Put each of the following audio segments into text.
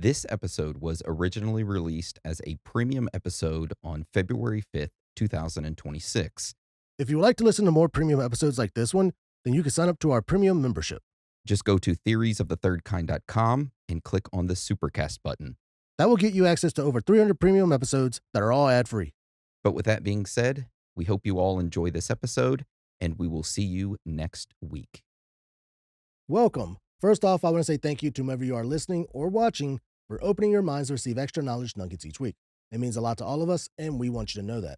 This episode was originally released as a premium episode on February 5th, 2026. If you would like to listen to more premium episodes like this one, then you can sign up to our premium membership. Just go to theoriesofthethirdkind.com and click on the Supercast button. That will get you access to over 300 premium episodes that are all ad-free. But with that being said, we hope you all enjoy this episode, and we will see you next week. Welcome. First off, I want to say thank you to whomever you are listening or watching for opening your minds to receive extra knowledge nuggets each week. It means a lot to all of us, and we want you to know that.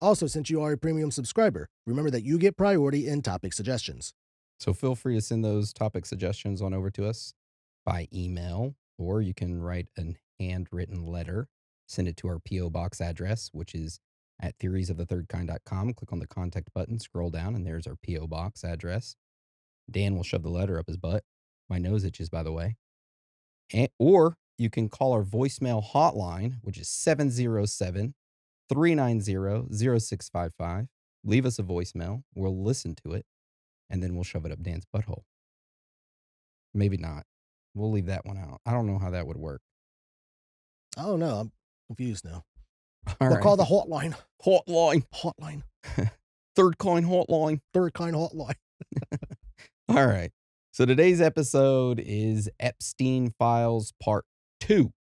Also, since you are a premium subscriber, remember that you get priority in topic suggestions. So feel free to send those topic suggestions on over to us by email, or you can write a handwritten letter, send it to our P.O. Box address, which is at theoriesofthethirdkind.com. Click on the contact button, scroll down, and there's our P.O. Box address. Dan will shove the letter up his butt. My nose itches, by the way. Or you can call our voicemail hotline, which is 707-390-0655. Leave us a voicemail. We'll listen to it, and then we'll shove it up Dan's butthole. Maybe not. We'll leave that one out. I don't know how that would work. I don't know. I'm confused now. All We'll right. call the hotline. Hotline. Third kind hotline. Third kind hotline. All right. So today's episode is Epstein Files Part 2.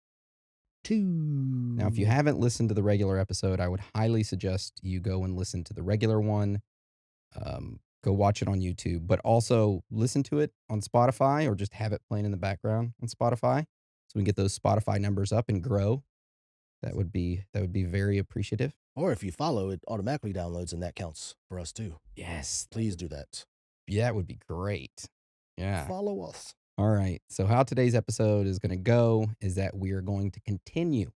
Now, if you haven't listened to the regular episode, I would highly suggest you go and listen to the regular one. Go watch it on YouTube, but also listen to it on Spotify or just have it playing in the background on Spotify so we can get those Spotify numbers up and grow. That would be very appreciative. Or if you follow, it automatically downloads, and that counts for us too. Yes. Please do that. Yeah, that would be great. Yeah. Follow us. All right. So how today's episode is going to go is that we are going to continue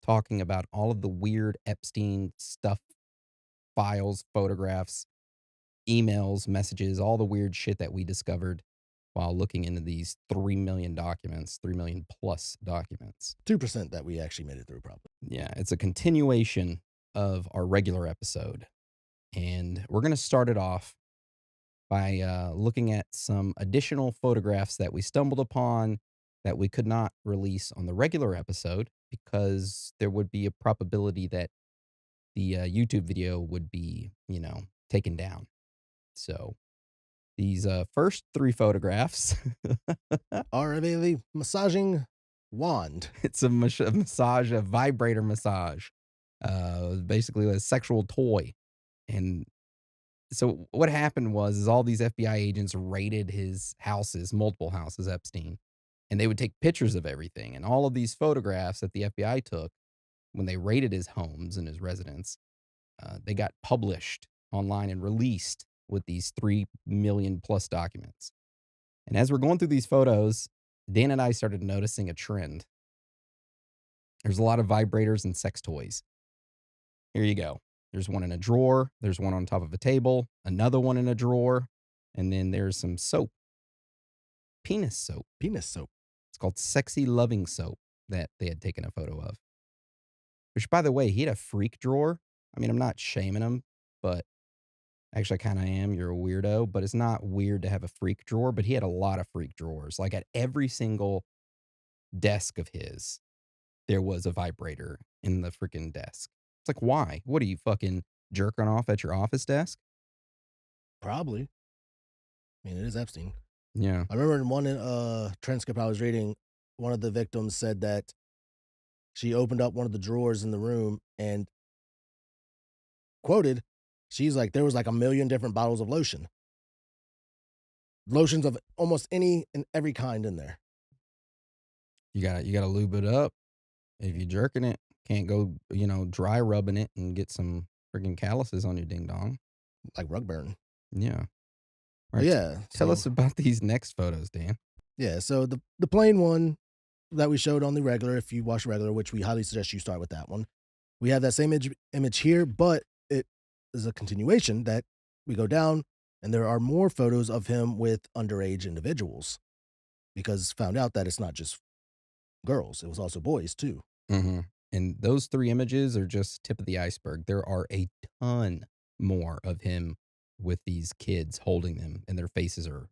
talking about all of the weird Epstein stuff, files, photographs, emails, messages, all the weird shit that we discovered while looking into these 3 million documents, 3 million plus documents. 2% that we actually made it through, probably. Yeah, it's a continuation of our regular episode. And we're going to start it off by looking at some additional photographs that we stumbled upon that we could not release on the regular episode because there would be a probability that the YouTube video would be, taken down. So these first 3 photographs are a massaging wand. It's a massage, a vibrator massage, basically a sexual toy. And so what happened was all these FBI agents raided his houses, multiple houses, Epstein, and they would take pictures of everything. And all of these photographs that the FBI took when they raided his homes and his residence, they got published online and released with these 3 million plus documents. And as we're going through these photos, Dan and I started noticing a trend. There's a lot of vibrators and sex toys. Here you go. There's one in a drawer. There's one on top of a table. Another one in a drawer. And then there's some soap. Penis soap. Penis soap. It's called Sexy Loving Soap that they had taken a photo of. Which, by the way, he had a freak drawer. I mean, I'm not shaming him, but actually I kind of am. You're a weirdo. But it's not weird to have a freak drawer. But he had a lot of freak drawers. Like at every single desk of his, there was a vibrator in the freaking desk. It's like, why? What are you, fucking jerking off at your office desk? Probably. I mean, it is Epstein. Yeah. I remember in one transcript I was reading, one of the victims said that she opened up one of the drawers in the room and quoted, she's like, there was like 1 million different bottles of lotion. Lotions of almost any and every kind in there. You gotta lube it up. If you're jerking it, can't go, dry rubbing it and get some freaking calluses on your ding dong. Like rug burn. Yeah. All right, yeah. Tell us about these next photos, Dan. Yeah. So the plain one that we showed on the regular, if you watch regular, which we highly suggest you start with that one. We have that same image here, but it is a continuation that we go down and there are more photos of him with underage individuals because found out that it's not just girls. It was also boys too. Mm-hmm. And those 3 images are just tip of the iceberg. There are a ton more of him with these kids holding them, and their faces are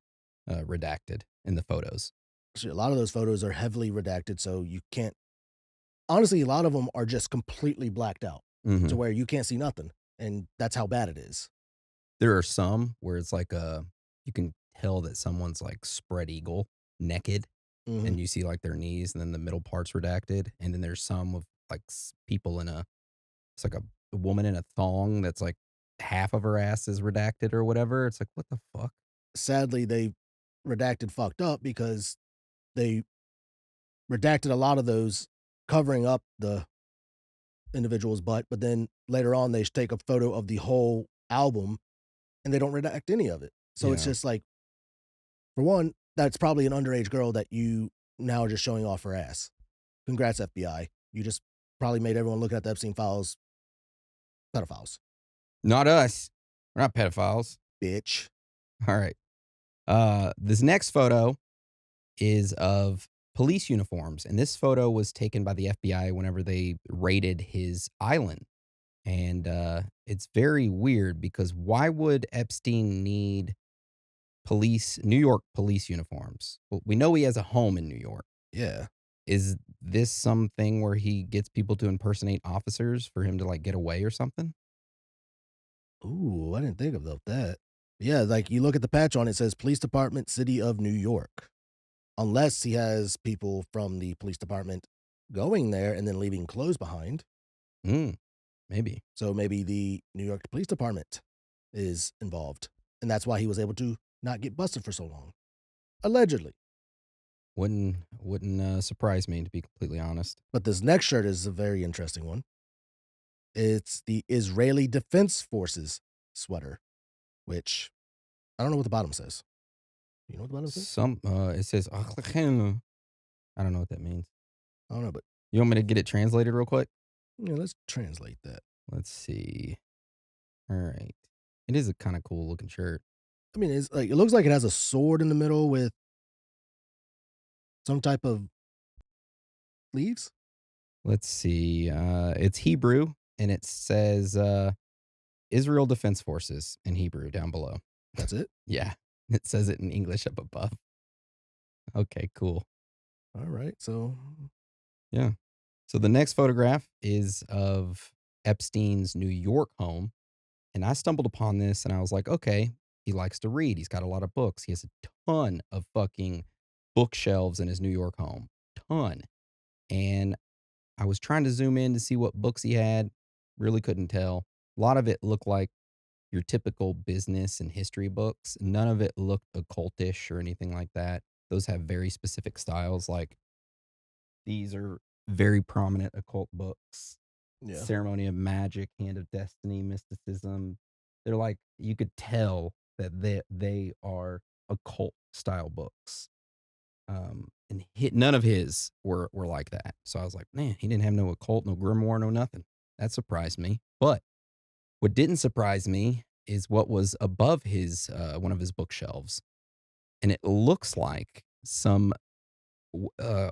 redacted in the photos. Shit, a lot of those photos are heavily redacted, so you can't honestly, a lot of them are just completely blacked out to Mhm. where you can't see nothing, and that's how bad it is. There are some where it's like you can tell that someone's like spread eagle, naked, Mhm. and you see like their knees and then the middle part's redacted. And then there's some of like people in it's like a woman in a thong that's like half of her ass is redacted or whatever. It's like, what the fuck? Sadly, they redacted fucked up because they redacted a lot of those covering up the individual's butt, but then later on, they take a photo of the whole album and they don't redact any of it. So it's Yeah. just like, for one, that's probably an underage girl that you now are just showing off her ass. Congrats, FBI. You just probably made everyone look at the Epstein Files pedophiles, Not us. We're not pedophiles. bitch. All right. This next photo is of police uniforms. And this photo was taken by the FBI whenever they raided his island. And it's very weird because why would Epstein need New York police uniforms? Well, we know he has a home in New York. Yeah. Is this something where he gets people to impersonate officers for him to like get away or something? Ooh, I didn't think about that. Yeah, like you look at the patch on it, says Police Department, City of New York. Unless he has people from the police department going there and then leaving clothes behind. Mm, maybe. So maybe the New York Police Department is involved. And that's why he was able to not get busted for so long. Allegedly. Wouldn't surprise me to be completely honest. But this next shirt is a very interesting one. It's the Israeli Defense Forces sweater, which I don't know what the bottom says. You know what the bottom says? It says I don't know what that means. I don't know, but You want me to get it translated real quick? yeah, let's translate that. Let's see. All right. It is a kind of cool looking shirt. I mean, it's like it looks like it has a sword in the middle with some type of leaves. Let's see. It's Hebrew and it says Israel Defense Forces in Hebrew down below. That's it. Yeah. It says it in English up above. Okay, cool. All right. So Yeah. So the next photograph is of Epstein's New York home. And I stumbled upon this and I was like, okay, he likes to read. He's got a lot of books. He has a ton of fucking bookshelves in his New York home. Ton. And I was trying to zoom in to see what books he had. Really couldn't tell. A lot of it looked like your typical business and history books. None of it looked occultish or anything like that. Those have very specific styles. Like these are very prominent occult books. yeah. Ceremony of Magic, Hand of Destiny, Mysticism. They're like you could tell that they are occult style books. And none of his were like that. So I was like, man, he didn't have no occult, no grimoire, no nothing. That surprised me. But what didn't surprise me is what was above his one of his bookshelves, and it looks like some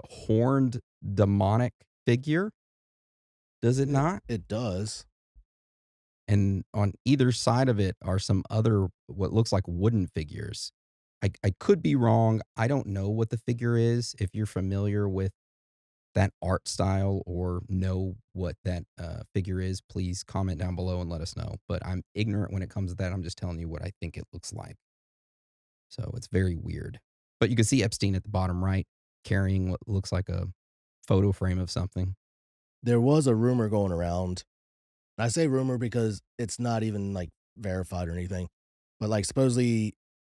horned demonic figure. Does it not? It does. And on either side of it are some other what looks like wooden figures. I could be wrong. I don't know what the figure is. If you're familiar with that art style or know what that figure is, please comment down below and let us know. But I'm ignorant when it comes to that. I'm just telling you what I think it looks like. So it's very weird. But you can see Epstein at the bottom right carrying what looks like a photo frame of something. There was a rumor going around. I say rumor because it's not even like verified or anything. But like supposedly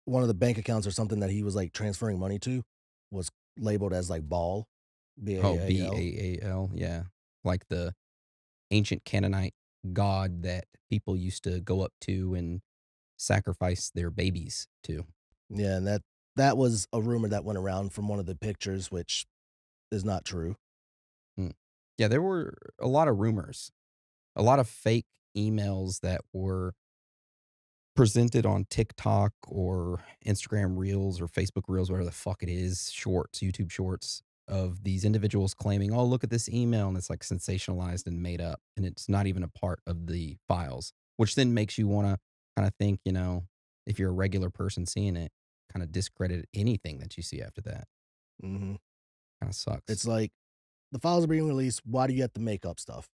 one of the bank accounts or something that he was like transferring money to was labeled as like Baal. Oh, Baal. Baal. Yeah. Like the ancient Canaanite god that people used to go up to and sacrifice their babies to. Yeah, and that was a rumor that went around from one of the pictures, which is not true. Hmm. Yeah, there were a lot of rumors, a lot of fake emails that were presented on TikTok or Instagram Reels or Facebook Reels, whatever the fuck it is, shorts, YouTube shorts of these individuals claiming, "Oh, look at this email," and it's like sensationalized and made up, and it's not even a part of the files, which then makes you want to kind of think, if you're a regular person seeing it, kind of discredit anything that you see after that. Mhm. Kind of sucks. It's like the files are being released. Why do you have to make up stuff?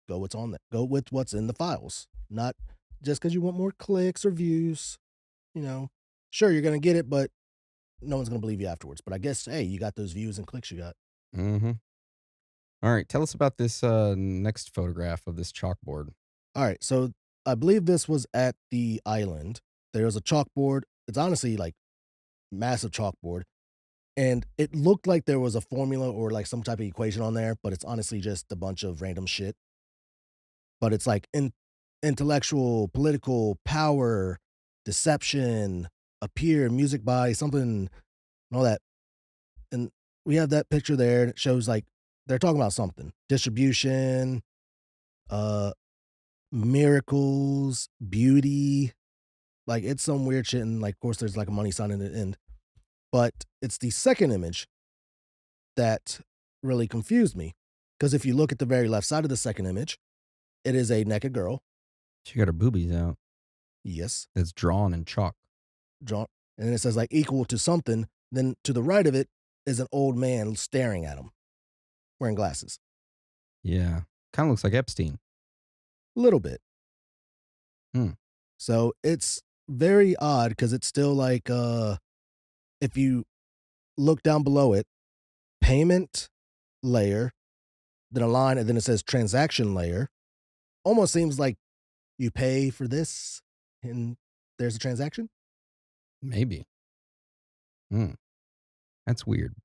Go what's on there. Go with what's in the files. Not just because you want more clicks or views. You know, sure you're gonna get it, but no one's gonna believe you afterwards. But I guess hey, you got those views and clicks you got. Mm-hmm. All right, tell us about this next photograph of this chalkboard. All right, so I believe this was at the island. There was a chalkboard. It's honestly like massive chalkboard, and it looked like there was a formula or like some type of equation on there, but it's honestly just a bunch of random shit. But it's like intellectual, political power, deception, appear, music by something, and all that. And we have that picture there, and it shows like they're talking about something distribution, uh, miracles, beauty. Like it's some weird shit, and like, of course, there's like a money sign in the end. But it's the second image that really confused me. Because if you look at the very left side of the second image, it is a naked girl. She got her boobies out. Yes. That's drawn in chalk. Drawn. And then it says like equal to something. Then to the right of it is an old man staring at him, wearing glasses. Yeah, kind of looks like Epstein. A little bit. Hmm. So it's very odd because it's still like if you look down below it, payment layer, then a line, and then it says transaction layer. Almost seems like you pay for this and there's a transaction. Maybe. Hmm. That's weird.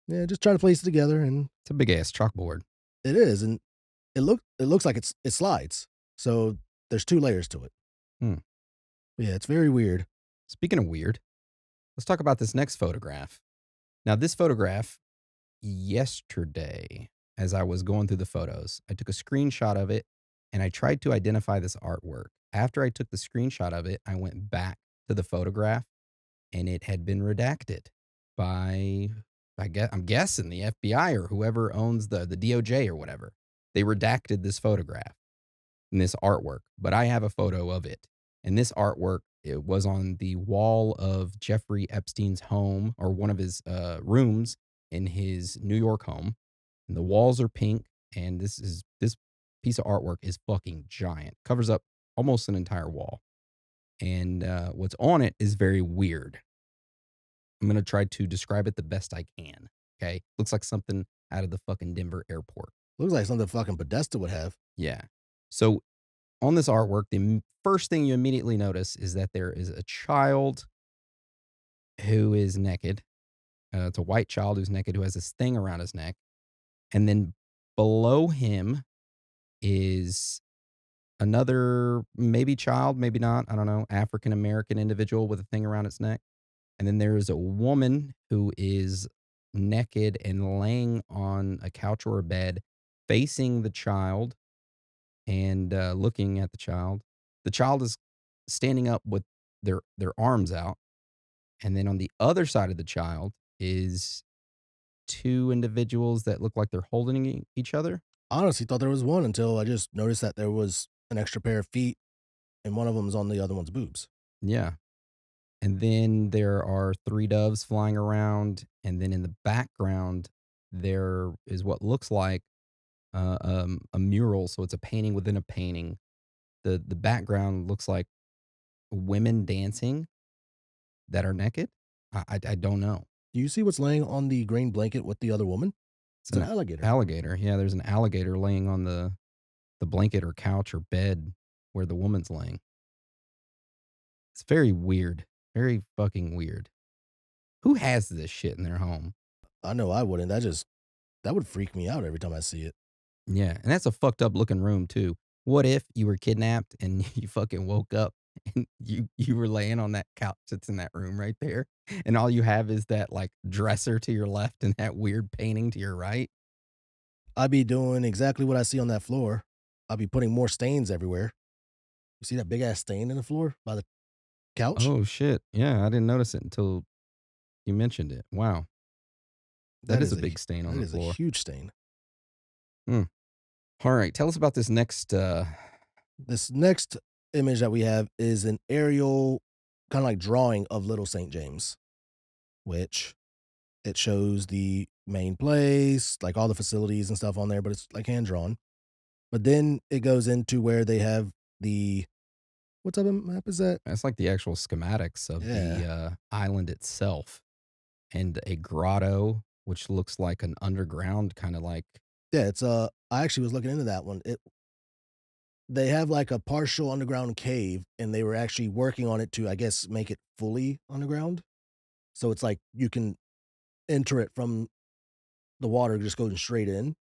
Yeah, just trying to place it together, and It's a big ass chalkboard. it is, and it looks like it slides. So there's two layers to it. Hmm. Yeah, it's very weird. Speaking of weird, let's talk about this next photograph. Now, this photograph, yesterday, as I was going through the photos, I took a screenshot of it and I tried to identify this artwork. After I took the screenshot of it, I went back to the photograph and it had been redacted by, I'm guessing the FBI or whoever owns the DOJ or whatever. They redacted this photograph and this artwork, but I have a photo of it. And this artwork, it was on the wall of Jeffrey Epstein's home or one of his rooms in his New York home. And the walls are pink. And this piece of artwork is fucking giant. Covers up almost an entire wall. And what's on it is very weird. I'm going to try to describe it the best I can. Okay. Looks like something out of the fucking Denver airport. Looks like something fucking Podesta would have. Yeah. So on this artwork, the first thing you immediately notice is that there is a child who is naked. It's a white child who's naked who has this thing around his neck. And then below him is another maybe child, maybe not, I don't know, African American individual with a thing around its neck. And then there is a woman who is naked and laying on a couch or a bed facing the child and looking at the child. The child is standing up with their arms out, and then on the other side of the child is two individuals that look like they're holding each other. Honestly, thought there was one until I just noticed that there was an extra pair of feet, and one of them's on the other one's boobs. Yeah, and then there are three doves flying around, and then in the background there is what looks like a mural. So it's a painting within a painting. The background looks like women dancing that are naked? I don't know. Do you see what's laying on the green blanket with the other woman? It's It's an an alligator. alligator. Yeah, there's an alligator laying on the blanket or couch or bed where the woman's laying. It's very weird. Very fucking weird. Who has this shit in their home? I know I wouldn't. That would freak me out every time I see it. Yeah, and that's a fucked up looking room too. What if you were kidnapped and you fucking woke up and you were laying on that couch that's in that room right there, and all you have is that like dresser to your left and that weird painting to your right? I'd be doing exactly what I see on that floor. I'd be putting more stains everywhere. You see that big ass stain in the floor by the couch? Oh shit. Yeah, I didn't notice it until you mentioned it. Wow. That is a big stain on that the is a floor. huge stain. Hmm. All right, tell us about this next This next image that we have is an aerial kind of like drawing of Little St. James, which It shows the main place, like all the facilities and stuff on there, but it's like hand drawn. But then it goes into where they have the what type of map is that? That's like the actual schematics of Yeah. the island itself, and a grotto, which looks like an underground kind of like. Yeah, it's I actually was looking into that one. They have like a partial underground cave and they were actually working on it to, I guess, make it fully underground. So it's like you can enter it from the water just going straight in.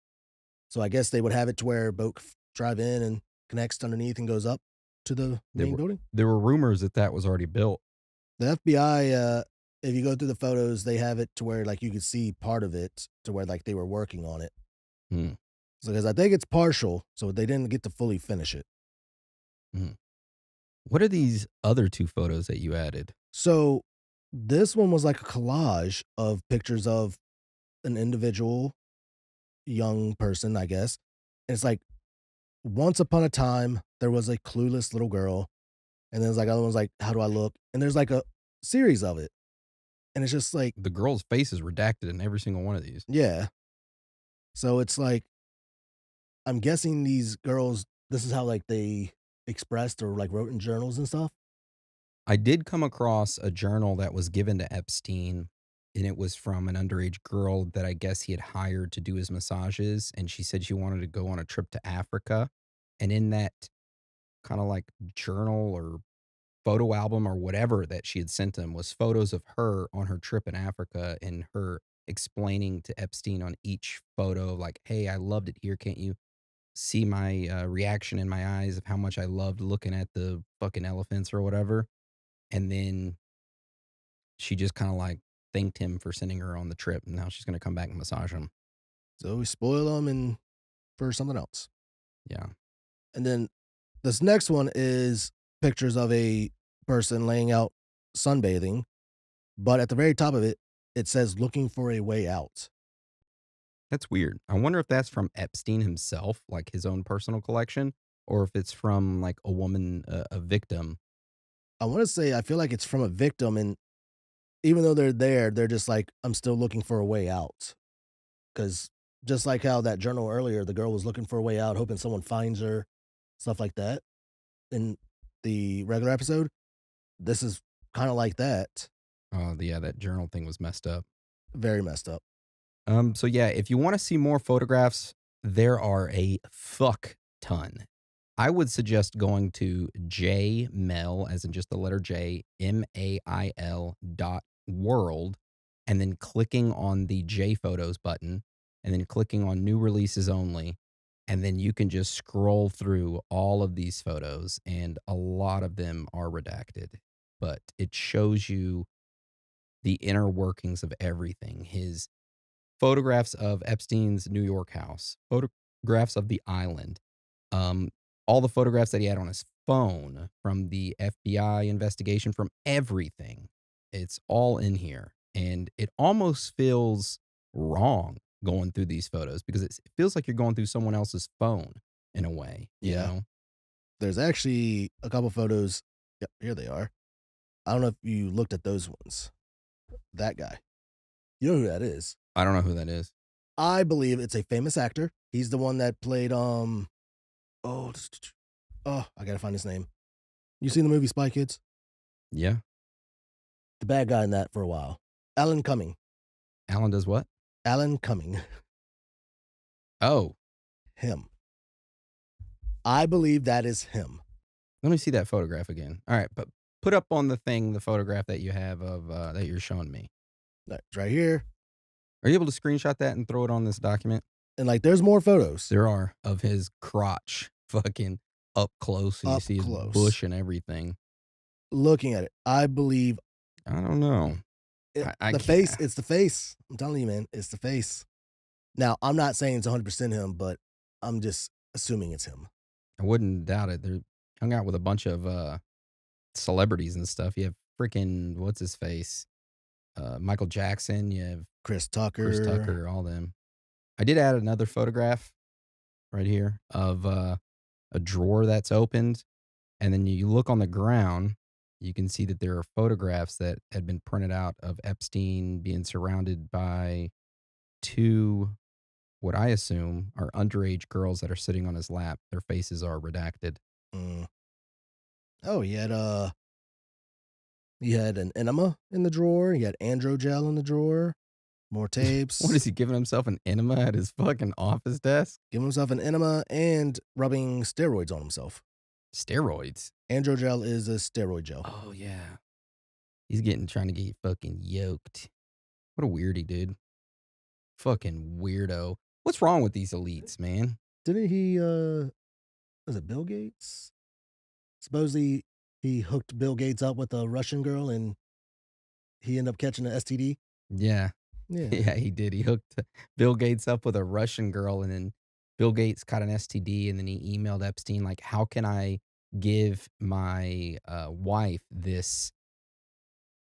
So I guess they would have it to where a boat drive in and connects underneath and goes up to the There main were building. there were rumors that that was already built. The FBI, if you go through the photos, they have it to where like you could see part of it to where like they were working on it. Hmm, So because I think it's partial, so they didn't get to fully finish it. hmm. What are these other two photos that you added? So this one was like a collage of pictures of an individual young person, I guess. And it's like once upon a time there was a clueless little girl, and then there's like other ones like how do I look? And there's like a series of it. And it's just like, The girl's face is redacted in every single one of these. yeah. So it's like I'm guessing these girls, this is how like they expressed or like wrote in journals and stuff. I did come across a journal that was given to Epstein, and it was from an underage girl that I guess he had hired to do his massages, and she said she wanted to go on a trip to Africa, and in that kinda like journal or photo album or whatever that she had sent him was photos of her on her trip in Africa and her explaining to Epstein on each photo, like, "Hey, I loved it here. Can't you see my, reaction in my eyes of how much I loved looking at the fucking elephants," or whatever? And then she just kinda, like, thanked him for sending her on the trip, and now she's gonna come back and massage him. So we spoil them and for something else. Yeah. And then this next one is pictures of a person laying out sunbathing, but at the very top of it, it says looking for a way out. That's weird. I wonder if that's from Epstein himself, like his own personal collection, or if it's from, like, a woman, a victim. I want to say I feel like it's from a victim, and even though they're there, they're just like, I'm still looking for a way out. Because just like how that journal earlier, the girl was looking for a way out, hoping someone finds her, stuff like that. In the regular episode, this is kind of like that. Oh, yeah, that journal thing was messed up. Very messed up. So yeah, if you wanna see more photographs, there are a fuck ton. I would suggest going to jmail, as in just the letter J, MAIL dot world, and then clicking on the J Photos button, and then clicking on new releases only, and then you can just scroll through all of these photos, and a lot of them are redacted, but it shows you the inner workings of everything. His photographs of Epstein's New York house, photographs of the island, um, all the photographs that he had on his phone from the FBI investigation, from everything. It's all in here. And it almost feels wrong going through these photos because it feels like you're going through someone else's phone in a way, you Yeah. know? There's actually a couple photos. Yep, here they are. I don't know if you looked at those ones. That guy. You know who that is. I don't know who that is. I believe it's a famous actor. He's the one that played oh oh, I gotta find his name. You seen the movie Spy Kids? Yeah. The bad guy in that for a while. Alan Cumming. Alan does what? Alan Cumming. Oh, Him. I believe that is him. let me see that photograph again. All right, but put up on the thing the photograph that you have of that you're showing me. It's right here. Are you able to screenshot that and throw it on this document? And like there's more photos There are of his crotch fucking up close, and you up see his close. bush and everything. Looking at it. I believe I don't know. I the can't. face, it's the face. I'm telling you, man, it's the face. Now, I'm not saying it's 100% him, but I'm just assuming it's him. I wouldn't doubt it. They're hung out with a bunch of celebrities and stuff. You have freaking what's his face, Michael Jackson. You have Chris Chris Tucker. Tucker. All them. I did add another photograph right here of a drawer that's opened, and then you look on the ground. you can see that there are photographs that had been printed out of Epstein being surrounded by two, what I assume are underage girls that are sitting on his lap. Their faces are redacted. Mm. Oh, he had an enema in the drawer. He had androgel in the drawer. More What is tapes. he giving himself an enema at his fucking office desk? Giving himself an enema and rubbing steroids on himself. Steroids. Androgel is a steroid gel. Oh yeah. He's trying to get fucking yoked. What a weirdy dude. Fucking weirdo. What's wrong with these elites, man? Didn't he, was it Bill Gates? Supposedly he hooked Bill Gates up with a Russian girl and he ended up catching an STD. Yeah. Yeah. Yeah, he did. He hooked Bill Gates up with a Russian girl, and then Bill Gates caught an STD, and then he emailed Epstein, like, how can I give my wife this,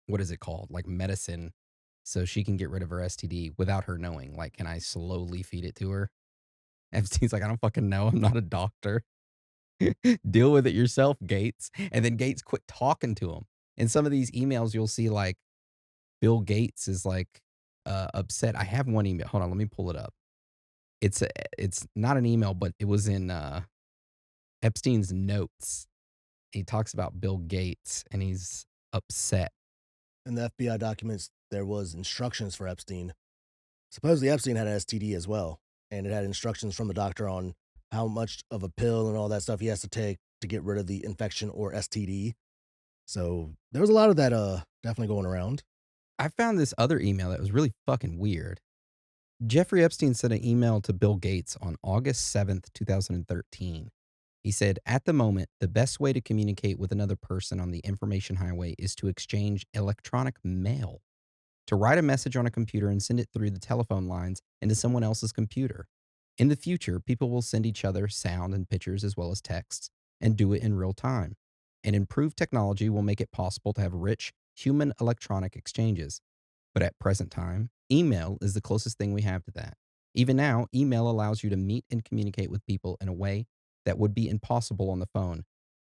what is it called? Like medicine so she can get rid of her STD without her knowing? Like, can I slowly feed it to her? Epstein's like, I don't fucking know. I'm not a doctor. Deal with it yourself, Gates. And then Gates quit talking to him. In some of these emails, you'll see like Bill Gates is like upset. I have one email. Hold on, let me pull it up. It's not an email, but it was in Epstein's notes. He talks about Bill Gates and he's upset. In the FBI documents, there was instructions for Epstein. Supposedly Epstein had an STD as well, and it had instructions from the doctor on how much of a pill and all that stuff he has to take to get rid of the infection or STD. So there was a lot of that definitely going around. I found this other email that was really fucking weird. Jeffrey Epstein sent an email to Bill Gates on August 7th, 2013. He said, at the moment, the best way to communicate with another person on the information highway is to exchange electronic mail. To write a message on a computer and send it through the telephone lines into someone else's computer. In the future, people will send each other sound and pictures as well as texts and do it in real time. And improved technology will make it possible to have rich human electronic exchanges. But at present time, email is the closest thing we have to that. Even now, email allows you to meet and communicate with people in a way that would be impossible on the phone,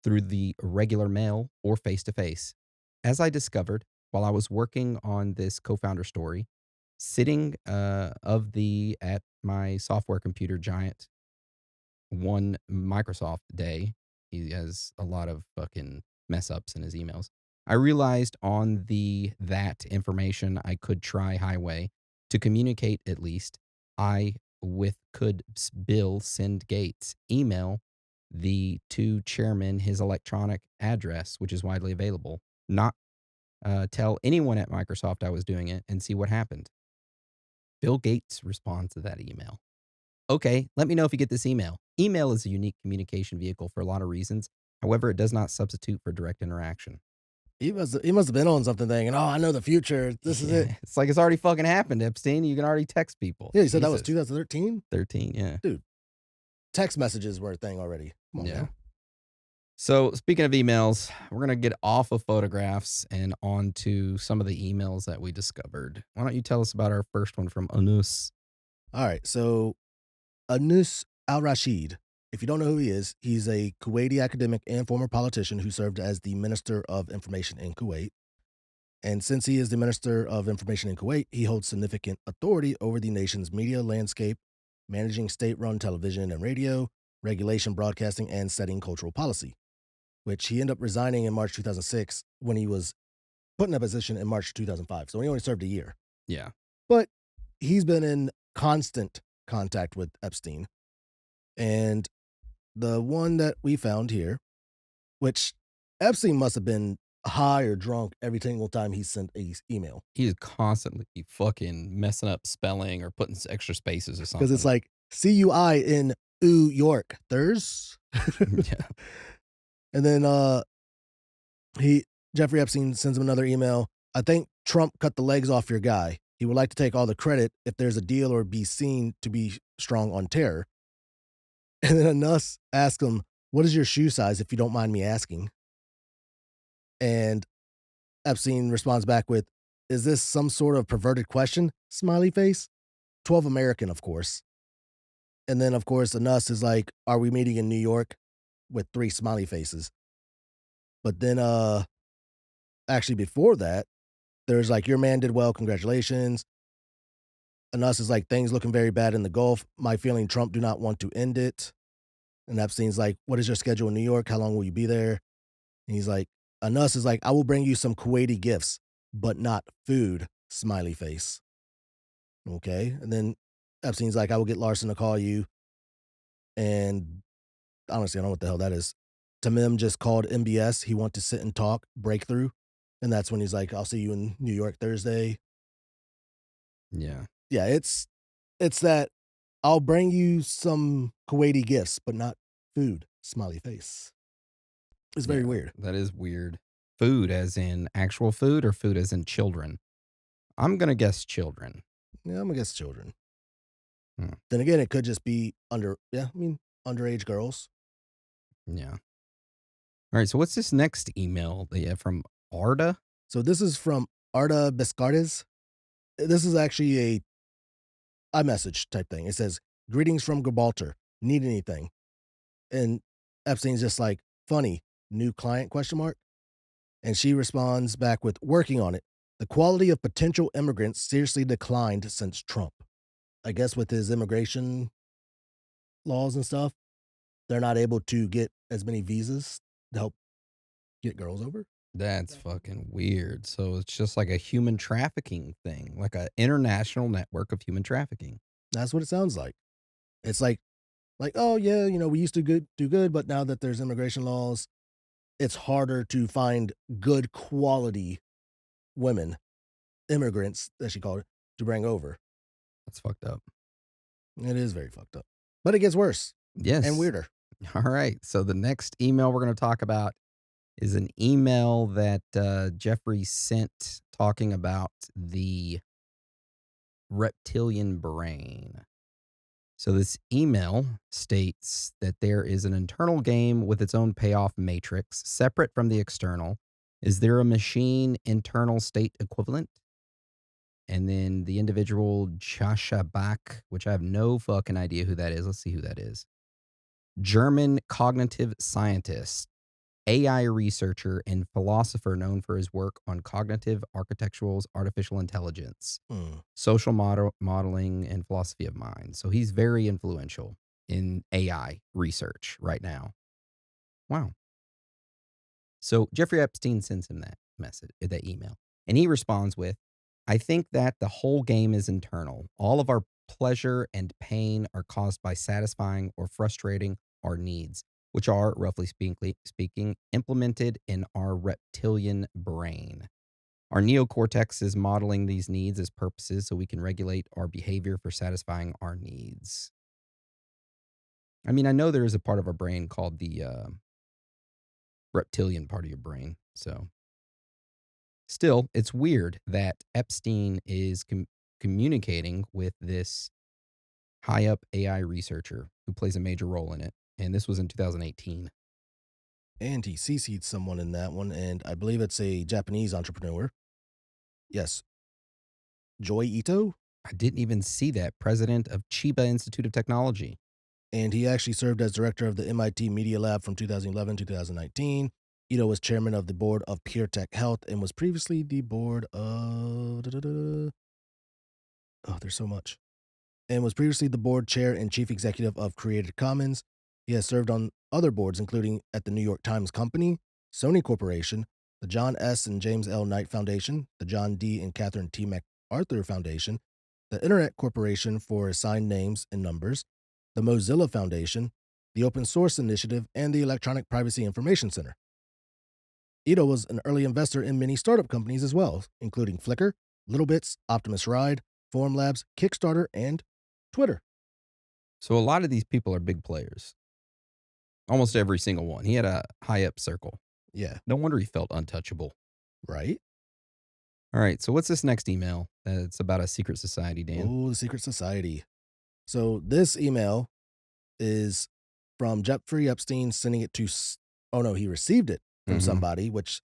through the regular mail or face to face. As I discovered while I was working on this co-founder story, sitting at my software computer giant one Microsoft day, he has a lot of fucking mess ups in his emails. I realized on that information I could try highway to communicate at least. I with could Bill send Gates email the two chairmen his electronic address, which is widely available. Not tell anyone at Microsoft I was doing it and see what happened. Bill Gates responds to that email. Okay, let me know if you get this email. Email is a unique communication vehicle for a lot of reasons. However, it does not substitute for direct interaction. He must have been on something thinking, oh, I know the future. This is it. It's like it's already fucking happened, Epstein. You can already text people. Yeah, he said that was 2013? 13, yeah. Dude, text messages were a thing already. Come on, Yeah. man. So speaking of emails, we're going to get off of photographs and on to some of the emails that we discovered. Why don't you tell us about our first one from Anus? All right, so Anus al-Rashid. If you don't know who he is, he's a Kuwaiti academic and former politician who served as the Minister of Information in Kuwait. And since he is the Minister of Information in Kuwait, he holds significant authority over the nation's media landscape, managing state-run television and radio, regulation broadcasting, and setting cultural policy, which he ended up resigning in March 2006 when he was put in that position in March 2005. So he only served a year. Yeah. But he's been in constant contact with Epstein. And the one that we found here, which Epstein must have been high or drunk every single time he sent a email. He is constantly fucking messing up spelling or putting extra spaces or something. Because it's like CUI in New York. Thurs. Yeah. And then Jeffrey Epstein sends him another email. I think Trump cut the legs off your guy. He would like to take all the credit if there's a deal or be seen to be strong on terror. And then Anus asks him, what is your shoe size, if you don't mind me asking? And Epstein responds back with, is this some sort of perverted question? Smiley face. 12 American, of course. And then, of course, Anus is like, are we meeting in New York? With 3 smiley faces. But then actually before that, there's like, "Your man did well, congratulations." And us is like, "Things looking very bad in the Gulf. My feeling Trump do not want to end it." And Epstein's like, "What is your schedule in New York? How long will you be there?" And he's like, and us is like, "I will bring you some Kuwaiti gifts, but not food." Smiley face. Okay. And then Epstein's like, "I will get Larson to call you." And honestly, I don't know what the hell that is. Tamim just called MBS. He want to sit and talk, breakthrough. And that's when he's like, "I'll see you in New York Thursday." Yeah. Yeah, it's that I'll bring you some Kuwaiti gifts, but not food. Smiley face. It's very Yeah. weird. That is weird. Food as in actual food or food as in children? I'm gonna guess children. Yeah, I'm against children. Hmm. Then again, it could just be underage girls. Yeah. All right. So what's this next email that you have from Arda? So this is from Arda Bescartes. This is actually a iMessage type thing. It says, "Greetings from Gibraltar. Need anything?" And Epstein's just like, "Funny, new client question mark?" And she responds back with, "Working on it. The quality of potential immigrants seriously declined since Trump." I guess with his immigration laws and stuff, they're not able to get as many visas to help get girls over. That's fucking weird. So it's just like a human trafficking thing, like an international network of human trafficking. That's what it sounds like. It's like, "Oh yeah, we used to do good, but now that there's immigration laws, it's harder to find good quality women, immigrants," as she called it, to bring over. That's fucked up. It is very fucked up. But it gets worse and Yes. weirder. All right. So the next email we're going to talk about is an email that Jeffrey sent talking about the reptilian brain. So this email states that there is an internal game with its own payoff matrix, separate from the external. Is there a machine internal state equivalent? And then the individual Bach, which I have no fucking idea who that is. Let's see who that is. German cognitive scientist, AI researcher, and philosopher known for his work on cognitive architecturals, artificial intelligence, Mm. social modeling, and philosophy of mind. So he's very influential in AI research right now. Wow. So Jeffrey Epstein sends him that message, that email, and he responds with, "I think that the whole game is internal. All of our pleasure and pain are caused by satisfying or frustrating our needs, which are, roughly speaking, implemented in our reptilian brain. Our neocortex is modeling these needs as purposes so we can regulate our behavior for satisfying our needs." I mean, I know there is a part of our brain called the reptilian part of your brain. So still, it's weird that Epstein is communicating with this high up AI researcher who plays a major role in it. And this was in 2018. And he CC'd someone in that one, and I believe it's a Japanese entrepreneur. Yes, Joy Ito. I didn't even see that. President of Chiba Institute of Technology. And he actually served as director of the MIT Media Lab from 2011 to 2019. Ito was chairman of the board of Pure Tech Health and was previously the board of. Oh, there's so much. And was previously the board chair and chief executive of Creative Commons. He has served on other boards, including at the New York Times Company, Sony Corporation, the John S. and James L. Knight Foundation, the John D. and Catherine T. MacArthur Foundation, the Internet Corporation for Assigned Names and Numbers, the Mozilla Foundation, the Open Source Initiative, and the Electronic Privacy Information Center. Ito was an early investor in many startup companies as well, including Flickr, LittleBits, Optimus Ride, Formlabs, Kickstarter, and Twitter. So a lot of these people are big players. Almost every single one. He had a high up circle. Yeah, No wonder he felt untouchable. right? All right. So what's this next email? It's about a secret society, Dan. Oh, the secret society. So this email is from Jeffrey Epstein sending it to. Oh no, he received it from Mhm. somebody. Which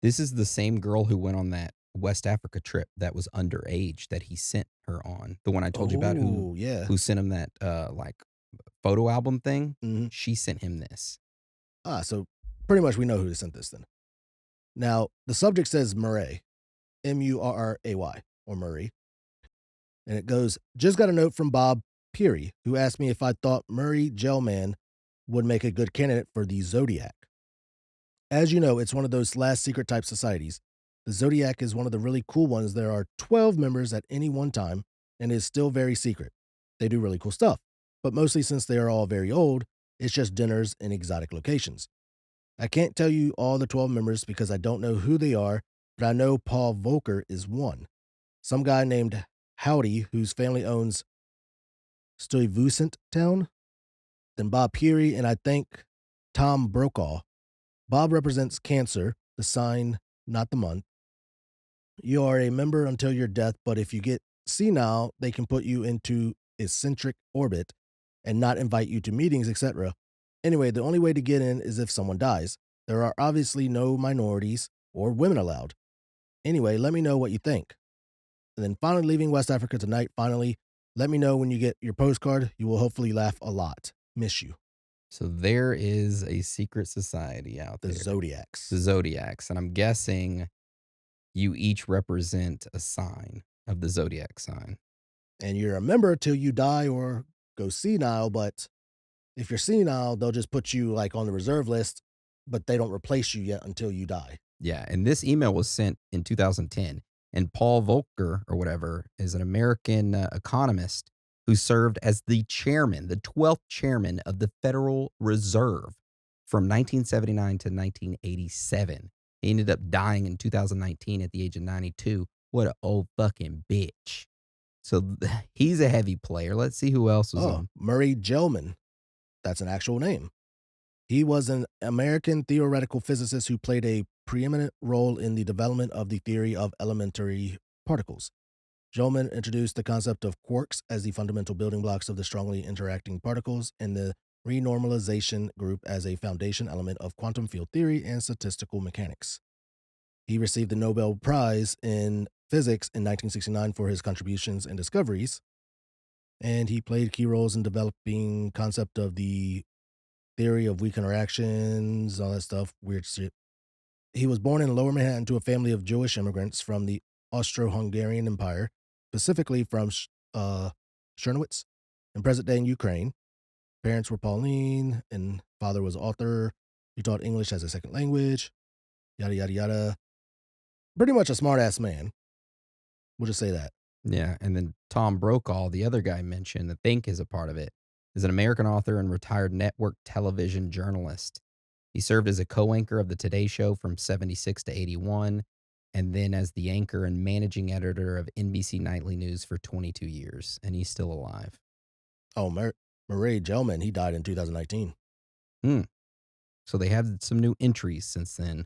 This is the same girl who went on that West Africa trip that was underage that he sent her on. The one I told you about oh yeah, who sent him that like photo album thing. hmm She sent him this. so pretty much we know who sent this then. Now, the subject says Murray, Murray, or Murray. And it goes, just got a note from Bob Peary, who asked me if I thought Murray Gell-Mann would make a good candidate for the Zodiac. As you know, it's one of those last secret type societies. The Zodiac is one of the really cool ones. There are 12 members at any one time and is still very secret. They do really cool stuff, but mostly since they are all very old, it's just dinners in exotic locations. I can't tell you all the 12 members because I don't know who they are, but I know Paul Volcker is one. Some guy named Howdy, whose family owns Stuyvesant Town, then Bob Peary, and I think Tom Brokaw. Bob represents Cancer, the sign, not the month. You are a member until your death, but if you get senile, they can put you into eccentric orbit and not invite you to meetings, etc. Anyway, the only way to get in is if someone dies. There are obviously no minorities or women allowed. Anyway, let me know what you think. And then finally leaving West Africa tonight, finally, let me know when you get your postcard. You will hopefully laugh a lot. Miss you. So there is a secret society out The there, Zodiacs. the Zodiacs, and I'm guessing you each represent a sign of the Zodiac sign. And you're a member till you die or go senile, but if you're senile, they'll just put you like on the reserve list, but they don't replace you yet until you die. Yeah, and this email was sent in 2010, and Paul Volcker or whatever is an American economist who served as the chairman, the 12th chairman of the Federal Reserve from 1979 to 1987. He ended up dying in 2019 at the age of 92. What an old fucking bitch. So he's a heavy player. Let's see who else was Oh, on. Murray Gell-Mann. That's an actual name. He was an American theoretical physicist who played a preeminent role in the development of the theory of elementary particles. Gell-Mann introduced the concept of quarks as the fundamental building blocks of the strongly interacting particles and the renormalization group as a foundation element of quantum field theory and statistical mechanics. He received the Nobel Prize in Physics in 1969 for his contributions and discoveries, and he played key roles in developing concept of the theory of weak interactions, all that stuff, weird shit. He was born in Lower Manhattan to a family of Jewish immigrants from the Austro-Hungarian Empire, specifically from Chernowitz in present-day Ukraine. Parents were Pauline, and father was author. He taught English as a second language, yada, yada, yada. Pretty much a smart-ass man. We'll just say that. Yeah, and then Tom Brokaw, the other guy mentioned that Think is a part of it, is an American author and retired network television journalist. He served as a co-anchor of the Today Show from 76 to 81, and then as the anchor and managing editor of NBC Nightly News for 22 years, and he's still alive. Oh, Murray Gell-Mann, he died in 2019. So they had some new entries since then.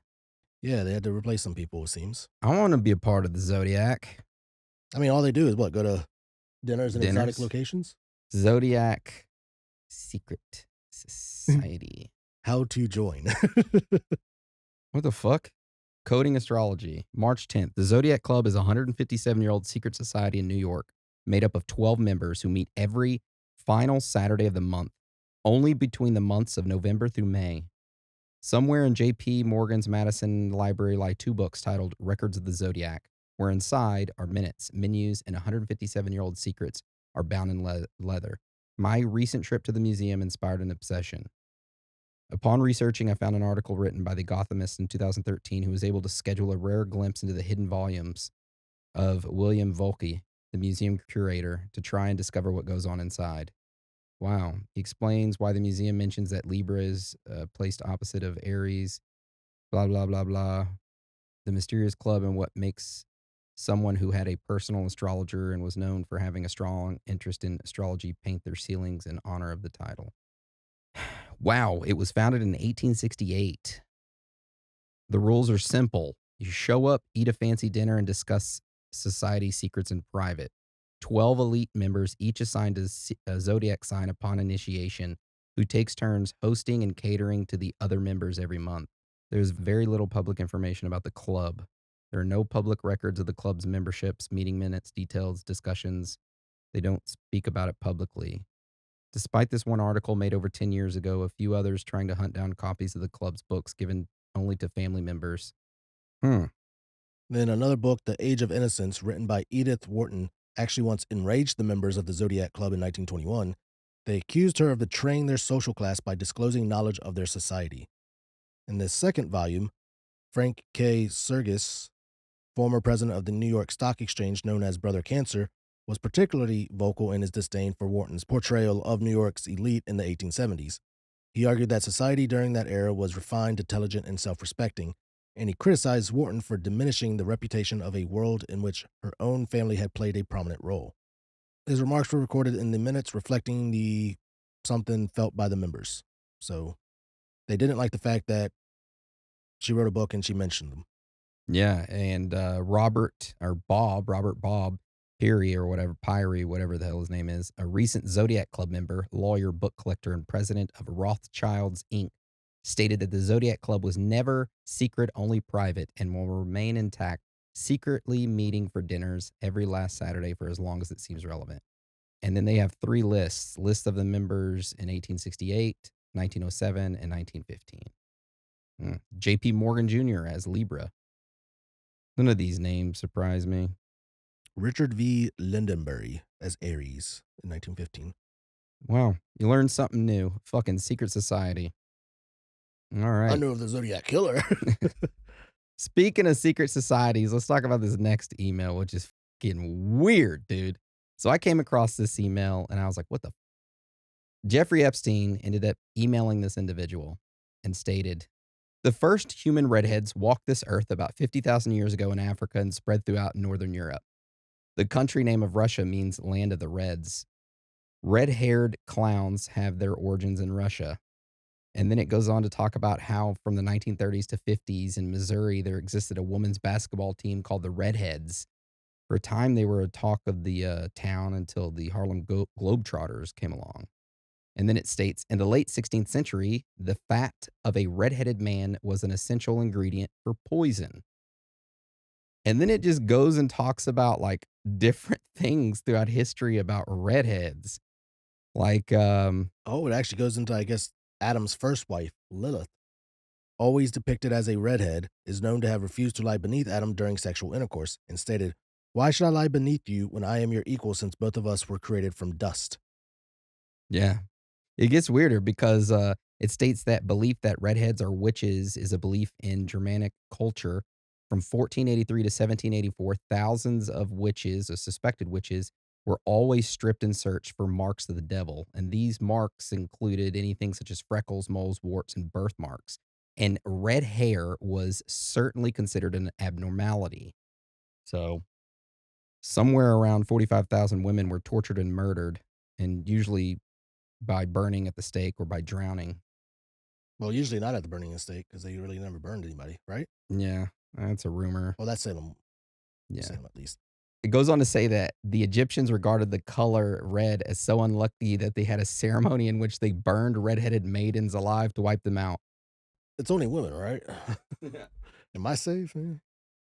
Yeah, they had to replace some people, it seems. I want to be a part of the Zodiac. I mean, all they do is what? Go to dinners in exotic Dinners? locations? Zodiac Secret Society. How to join. What the fuck? Coding Astrology. March 10th. The Zodiac Club is a 157-year-old secret society in New York made up of 12 members who meet every final Saturday of the month, only between the months of November through May. Somewhere in J.P. Morgan's Madison Library lie 2 books titled Records of the Zodiac, where inside are minutes, menus, and 157-year-old secrets are bound in leather. My recent trip to the museum inspired an obsession. Upon researching, I found an article written by the Gothamist in 2013 who was able to schedule a rare glimpse into the hidden volumes of William Volke, the museum curator, to try and discover what goes on inside. Wow. He explains why the museum mentions that Libra is placed opposite of Aries, blah, blah, blah, blah. The mysterious club and what makes someone who had a personal astrologer and was known for having a strong interest in astrology paint their ceilings in honor of the title. Wow, it was founded in 1868. The rules are simple. You show up, eat a fancy dinner, and discuss society secrets in private. 12 elite members, each assigned a zodiac sign upon initiation, who takes turns hosting and catering to the other members every month. There's very little public information about the club. There are no public records of the club's memberships, meeting minutes, details, discussions. They don't speak about it publicly. Despite this one article made over 10 years ago, a few others trying to hunt down copies of the club's books given only to family members Hmm. Then another book, The Age of Innocence, written by Edith Wharton, actually once enraged the members of the Zodiac Club in 1921. They accused her of betraying their social class by disclosing knowledge of their society. In this second volume, Frank K. Sergis, former president of the New York Stock Exchange known as Brother Cancer, was particularly vocal in his disdain for Wharton's portrayal of New York's elite in the 1870s. He argued that society during that era was refined, intelligent, and self respecting, and he criticized Wharton for diminishing the reputation of a world in which her own family had played a prominent role. His remarks were recorded in the minutes reflecting the something felt by the members. So they didn't like the fact that she wrote a book and she mentioned them. Yeah, and Robert Bob Peary or whatever, Pyrie, whatever the hell his name is, a recent Zodiac Club member, lawyer, book collector, and president of Rothschilds Inc., stated that the Zodiac Club was never secret, only private, and will remain intact, secretly meeting for dinners every last Saturday for as long as it seems relevant. And then they have three lists: list of the members in 1868, 1907, and 1915. J.P. Morgan Jr. as Libra. None of these names surprise me. Richard V. Lindenberry as Aries in 1915. Wow, you learned something new. Fucking secret society. All I right. know of the Zodiac Killer. Speaking of secret societies, let's talk about this next email, which is fucking weird, dude. So I came across this email and I was like, what the? Jeffrey Epstein ended up emailing this individual and stated, the first human redheads walked this earth about 50,000 years ago in Africa and spread throughout northern Europe. The country name of Russia means land of the Reds. Red-haired clowns have their origins in Russia. And then it goes on to talk about how from the 1930s to 50s in Missouri, there existed a women's basketball team called the Redheads. For a time, they were a talk of the town until the Harlem Globetrotters came along. And then it states, in the late 16th century, the fat of a redheaded man was an essential ingredient for poison. And then it just goes and talks about like different things throughout history about redheads. Like, Oh, it actually goes into, I guess, Adam's first wife, Lilith. Always depicted as a redhead, is known to have refused to lie beneath Adam during sexual intercourse and stated, "Why should I lie beneath you when I am your equal since both of us were created from dust?" yeah, it gets weirder because it states that belief that redheads are witches is a belief in Germanic culture. From 1483 to 1784, thousands of witches, or suspected witches, were always stripped and searched for marks of the devil. And these marks included anything such as freckles, moles, warts, and birthmarks. And red hair was certainly considered an abnormality. So, somewhere around 45,000 women were tortured and murdered, and usually by burning at the stake or by drowning. Well, usually not at the burning stake because they really never burned anybody, right? Yeah, that's a rumor. Well, that's Salem, Yeah. Salem at least. It goes on to say that the Egyptians regarded the color red as so unlucky that they had a ceremony in which they burned redheaded maidens alive to wipe them out. It's only women, right? Am I safe?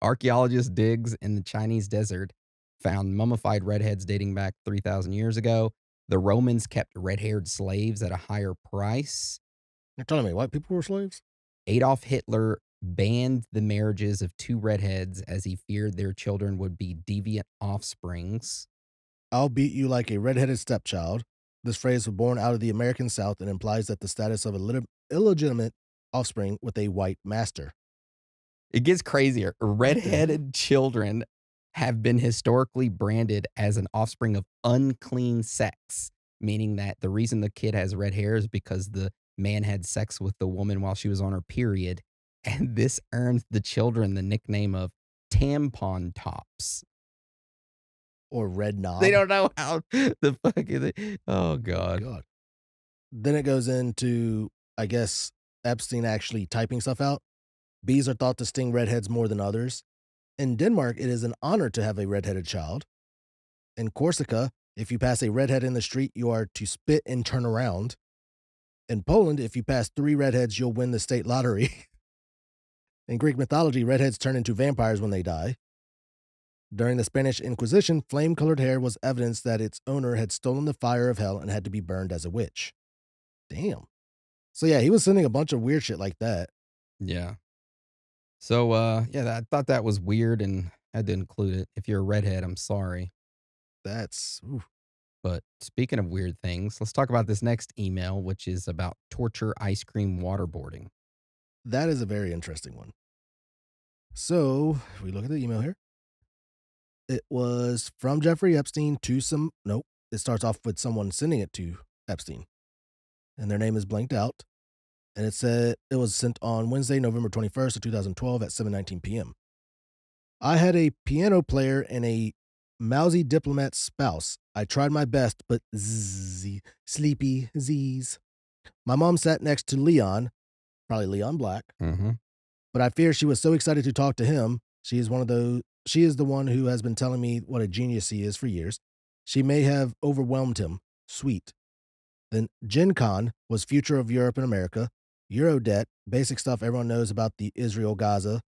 Archaeologist digs in the Chinese desert found mummified redheads dating back 3,000 years ago. The Romans kept red-haired slaves at a higher price. You're telling me white people were slaves? Adolf Hitler banned the marriages of two redheads as he feared their children would be deviant offsprings. "I'll beat you like a redheaded stepchild." This phrase was born out of the American South and implies that the status of a illegitimate offspring with a white master. It gets crazier. What the hell? Redheaded children have been historically branded as an offspring of unclean sex, meaning that the reason the kid has red hair is because the man had sex with the woman while she was on her period. And this earns the children the nickname of tampon tops. Or red They knob. don't know how the fuck is it. Oh, God. God. Then it goes into, I guess, Epstein actually typing stuff out. Bees are thought to sting redheads more than others. In Denmark, it is an honor to have a redheaded child. In Corsica, if you pass a redhead in the street, you are to spit and turn around. In Poland, if you pass 3 redheads, you'll win the state lottery. In Greek mythology, redheads turn into vampires when they die. During the Spanish Inquisition, flame colored hair was evidence that its owner had stolen the fire of hell and had to be burned as a witch. Damn. So, yeah, he was sending a bunch of weird shit like that. Yeah. So, yeah, I thought that was weird and had to include it. If you're a redhead, I'm sorry. That's oof, But speaking of weird things, let's talk about this next email, which is about torture, ice cream, waterboarding. that is a very interesting one. So if we look at the email here, it was from Jeffrey Epstein to some. Nope, it starts off with someone sending it to Epstein, and their name is blanked out. And it said it was sent on Wednesday, November 21st of 2012 at 7:19 p.m. I had a piano player and a mousy diplomat spouse. I tried my best, but sleepy Z's. My mom sat next to Leon, probably Leon Black, Mm-hmm. but I fear she was so excited to talk to him. She is the one who has been telling me what a genius he is for years. She may have overwhelmed him. Sweet. Then Gen Con was Future of Europe and America, Eurodebt, basic stuff everyone knows about the Israel Gaza,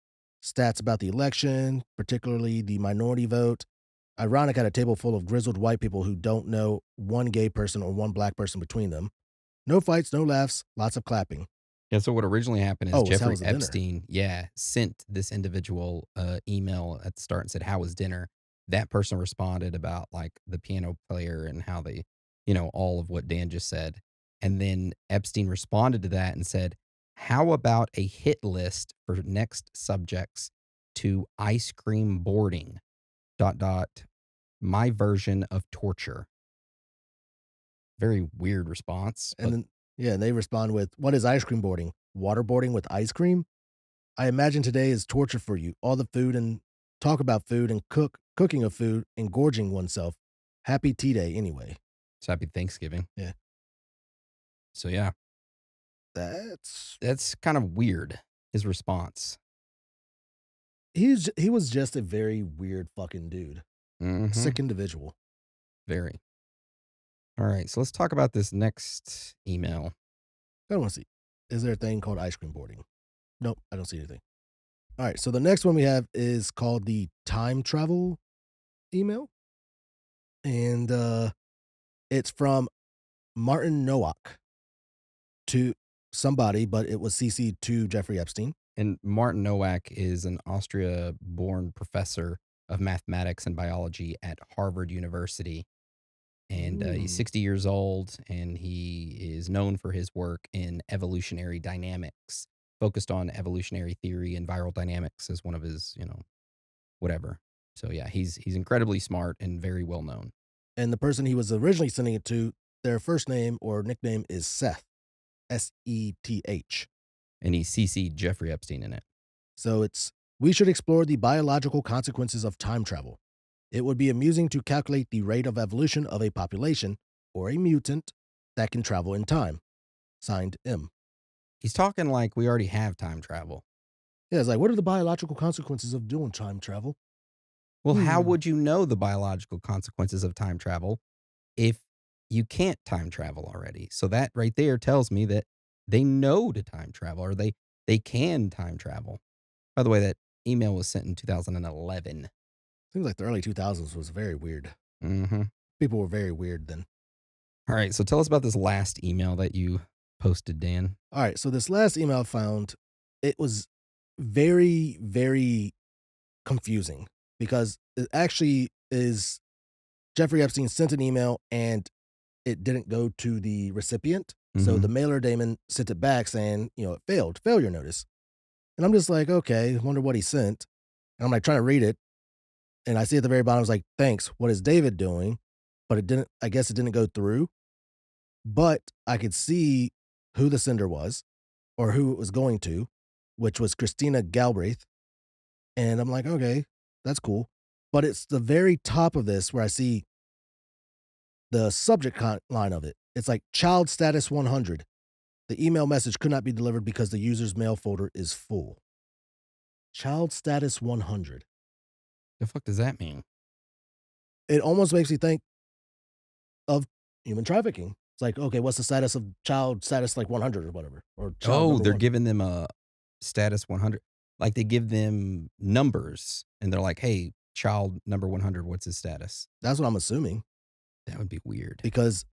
stats about the election, particularly the minority vote. Ironic at a table full of grizzled white people who don't know one gay person or one black person between them. No fights, no laughs, lots of clapping. Yeah, so what originally happened is Oh, how Jeffrey was the dinner? Epstein, yeah, sent this individual email at the start and said, "How was dinner?" That person responded about like the piano player and how they, all of what Dan just said. And then Epstein responded to that and said, "How about a hit list for next subjects to ice cream boarding, dot, dot, my version of torture." Very weird response, And but then, yeah, and they respond with, what is ice cream boarding? Waterboarding with ice cream? I imagine today is torture for you. All the food and talk about food and cooking of food and gorging oneself. Happy tea day anyway. it's happy Thanksgiving. Yeah. So yeah, That's that's kind of weird, his response. he was just a very weird fucking dude. Mhm. Sick individual. Very. Alright, so let's talk about this next email. I don't want to see. Is there a thing called ice cream boarding? Nope, I don't see anything. All right, so the next one we have is called the time travel email. And it's from Martin Nowak to somebody, but it was CC to Jeffrey Epstein. And Martin Nowak is an Austria-born professor of mathematics and biology at Harvard University, and, he's Mm. 60 years old, and he is known for his work in evolutionary dynamics, focused on evolutionary theory and viral dynamics as one of his, whatever. So, yeah, he's incredibly smart and very well known, And the person he was originally sending it to, their first name or nickname is Seth, Seth. and he CC'd Jeffrey Epstein in it. So it's, we should explore the biological consequences of time travel. It would be amusing to calculate the rate of evolution of a population or a mutant that can travel in time. Signed M. He's talking like we already have time travel. Yeah, it's like, what are the biological consequences of doing time travel? Well, how Hmm. would you know the biological consequences of time travel if you can't time travel already? So that right there tells me that they know to time travel or they can time travel. By the way, that email was sent in 2011. Seems like the early 2000s was very weird. Mhm. People were very weird then. All right, so tell us about this last email that you posted, Dan. All right, so this last email I found, it was very, very confusing because it actually is Jeffrey Epstein sent an email and it didn't go to the recipient. So the Mhm. mailer Damon sent it back saying, it failed, failure notice. And I'm just like, okay, wonder what he sent. And I'm like trying to read it. And I see at the very bottom, I was like, thanks. What is David doing? But it didn't, I guess it didn't go through. But I could see who the sender was or who it was going to, which was Christina Galbraith. And I'm like, okay, that's cool. But it's the very top of this where I see the subject line of it. It's like child status 100. The email message could not be delivered because the user's mail folder is full. Child status 100. The fuck does that mean? It almost makes me think of human trafficking. It's like, okay, what's the status of child status like 100 or whatever, or child Oh, number they're one? giving them a status 100. Like they give them numbers and they're like, "Hey, child number 100, what's his status?" That's what I'm assuming. That would be weird. Because,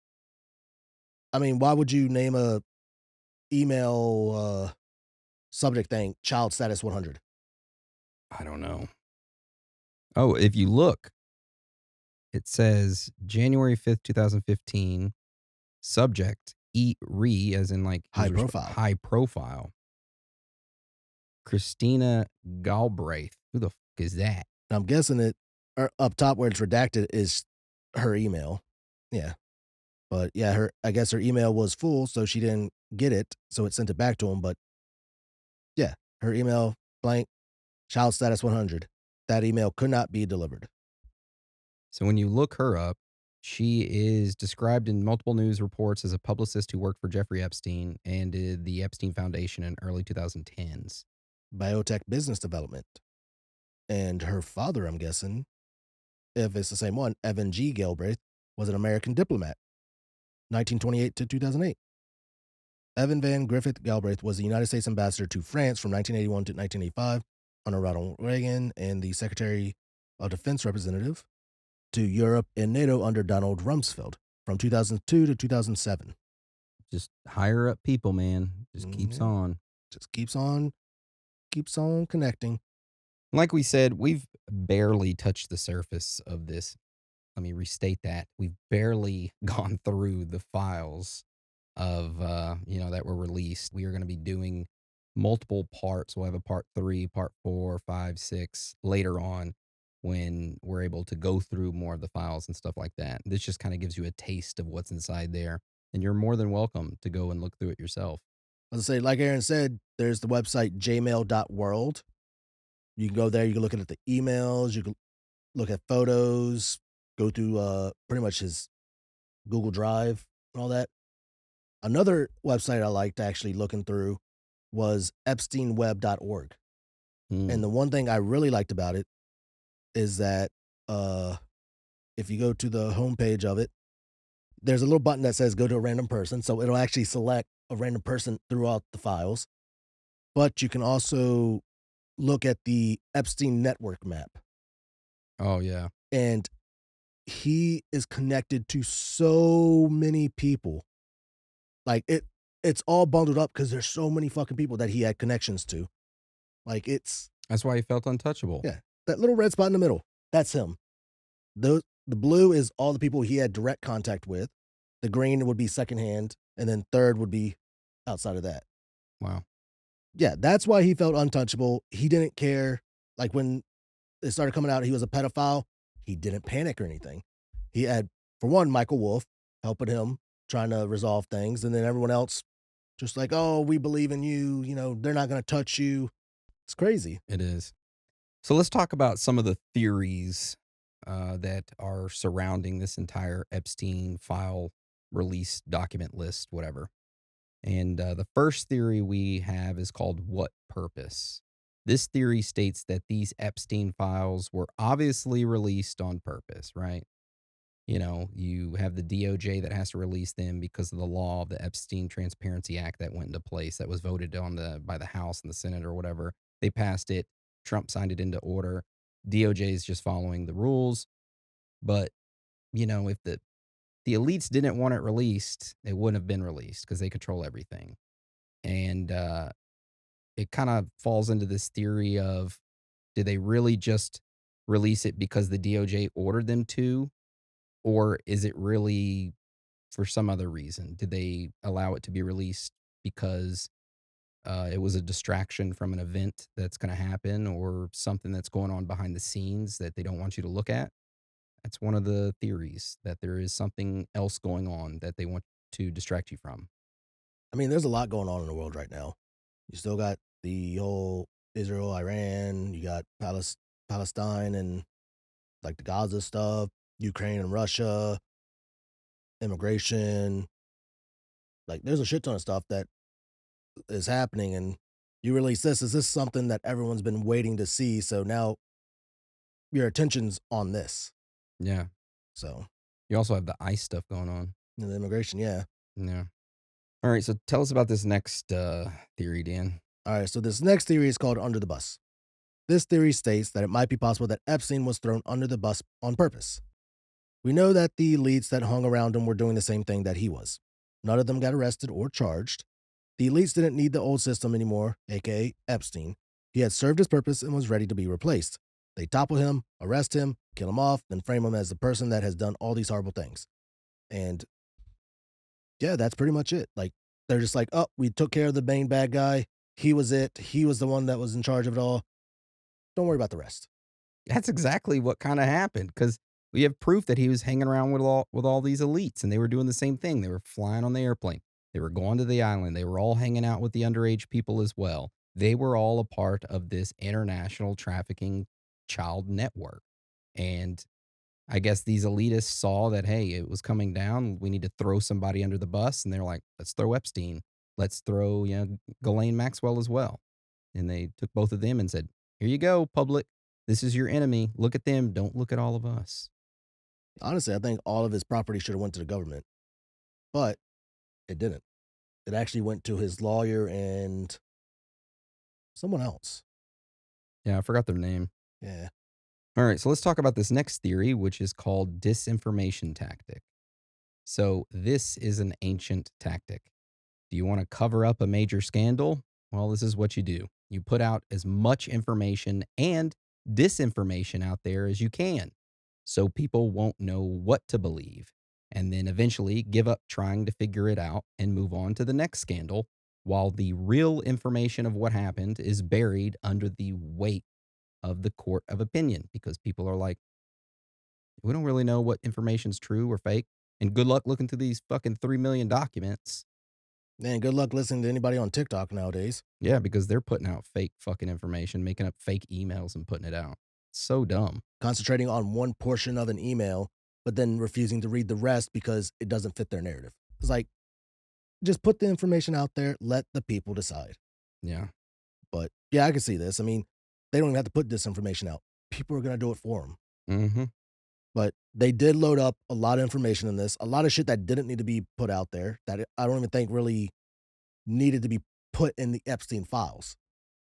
I mean, why would you name a email subject thing child status 100? I don't know. Oh, if you look, it says January 5th, 2015, subject, as in like High profile. high profile. Christina Galbraith. Who the fuck is that? Now, I'm guessing it up top where it's redacted is her email. Yeah. But yeah, I guess her email was full, so she didn't get it, so it sent it back to him. But yeah, her email blank, child status 100. That email could not be delivered. So when you look her up, she is described in multiple news reports as a publicist who worked for Jeffrey Epstein and did the Epstein Foundation in early 2010s. Biotech business development. And her father, I'm guessing, if it's the same one, Evan G. Galbraith, was an American diplomat, 1928 to 2008. Evan Van Griffith Galbraith was the United States ambassador to France from 1981 to 1985 under Ronald Reagan and the Secretary of Defense representative to Europe and NATO under Donald Rumsfeld from 2002 to 2007. Just higher up people, man. Just keeps on. Just keeps on connecting. Like we said, we've barely touched the surface of this. Let me restate that. We've barely gone through the files of, that were released. We are going to be doing multiple parts. We'll have a part 3, part 4, 5, 6 later on when we're able to go through more of the files and stuff like that. This just kind of gives you a taste of what's inside there. And you're more than welcome to go and look through it yourself. As I say, like Aaron said, there's the website jmail.world. You can go there, you can look at the emails, you can look at photos, go through pretty much his Google Drive and all that. Another website I liked actually looking through was epsteinweb.org. And the one thing I really liked about it is that if you go to the homepage of it, there's a little button that says go to a random person. So it'll actually select a random person throughout the files. But you can also look at the Epstein network map. Oh, yeah. And he is connected to so many people. Like it's all bundled up because there's so many fucking people that he had connections to. Like That's why he felt untouchable. Yeah. That little red spot in the middle, that's him. The blue is all the people he had direct contact with. The green would be secondhand, and then third would be outside of that. Wow. Yeah, that's why he felt untouchable. He didn't care. Like when it started coming out he was a pedophile, he didn't panic or anything. He had, for one, Michael Wolff helping him, trying to resolve things, and then everyone else just like, oh, we believe in you, they're not going to touch you. It's crazy. It is. So let's talk about some of the theories that are surrounding this entire Epstein file release document list, whatever. And the first theory we have is called what purpose? This theory states that these Epstein files were obviously released on purpose, right? You have the DOJ that has to release them because of the law of the Epstein Transparency Act that went into place that was voted on by the House and the Senate or whatever. They passed it. Trump signed it into order. DOJ is just following the rules. But, if the elites didn't want it released, it wouldn't have been released because they control everything. And it kind of falls into this theory of, did they really just release it because the DOJ ordered them to? Or is it really for some other reason? Did they allow it to be released because it was a distraction from an event that's going to happen or something that's going on behind the scenes that they don't want you to look at? That's one of the theories, that there is something else going on that they want to distract you from. I mean, there's a lot going on in the world right now. You still got the whole Israel, Iran, you got Palestine and like the Gaza stuff, Ukraine and Russia, immigration. Like there's a shit ton of stuff that is happening, and you release this. Is this something that everyone's been waiting to see? So now your attention's on this. Yeah. So You also have the ICE stuff going on. the immigration, yeah. Yeah. All right. So tell us about this next theory, Dan. All right, so this next theory is called under the bus. This theory states that it might be possible that Epstein was thrown under the bus on purpose. We know that the elites that hung around him were doing the same thing that he was. None of them got arrested or charged. The elites didn't need the old system anymore, aka Epstein, He had served his purpose and was ready to be replaced. They topple him, arrest him, kill him off, then frame him as the person that has done all these horrible things. And yeah, that's pretty much it. Like, they're just like, oh, we took care of the main bad guy. He was it. He was the one that was in charge of it all. Don't worry about the rest. That's exactly what kinda happened because we have proof that he was hanging around with all these elites, and they were doing the same thing. They were flying on the airplane. They were going to the island. They were all hanging out with the underage people as well. They were all a part of this international trafficking child network, and I guess these elitists saw that, hey, it was coming down. We need to throw somebody under the bus, and they're like, "Let's throw Epstein. Let's throw, Ghislaine Maxwell as well." And they took both of them and said, "Here you go, public. This is your enemy. Look at them. Don't look at all of us." Honestly, I think all of his property should have went to the government, but it didn't. It actually went to his lawyer and someone else. Yeah, I forgot their name. Yeah. All right, so let's talk about this next theory, which is called disinformation tactic. So this is an ancient tactic. Do you want to cover up a major scandal? Well, this is what you do. You put out as much information and disinformation out there as you can so people won't know what to believe, and then eventually give up trying to figure it out and move on to the next scandal while the real information of what happened is buried under the weight of the court of opinion because people are like, we don't really know what information's true or fake. And good luck looking through these fucking 3 million documents. Man, good luck listening to anybody on TikTok nowadays. Yeah, because they're putting out fake fucking information, making up fake emails and putting it out. So dumb. Concentrating on one portion of an email, but then refusing to read the rest because it doesn't fit their narrative. It's like, just put the information out there, let the people decide. Yeah. But yeah, I can see this. I mean, they don't even have to put this information out. People are going to do it for them. Mm-hmm. But they did load up a lot of information in this, a lot of shit that didn't need to be put out there, that I don't even think really needed to be put in the Epstein files.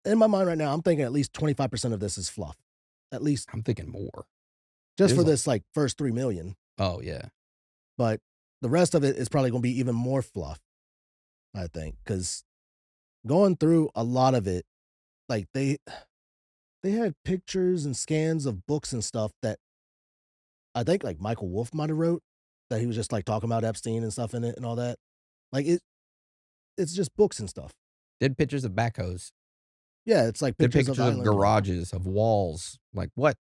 In my mind right now, I'm thinking at least 25% of this is fluff. At least I'm thinking more. just for There's a this like first 3 million. Oh, yeah. But the rest of it is probably going to be even more fluff, I think, because going through a lot of it, like they had pictures and scans of books and stuff that I think like Michael Wolff might have wrote, that he was just like talking about Epstein and stuff in it and all that. Like it's just books and stuff. Did pictures of backhoes. Yeah, it's like Did pictures pictures of of island, garages, of walls. Like what?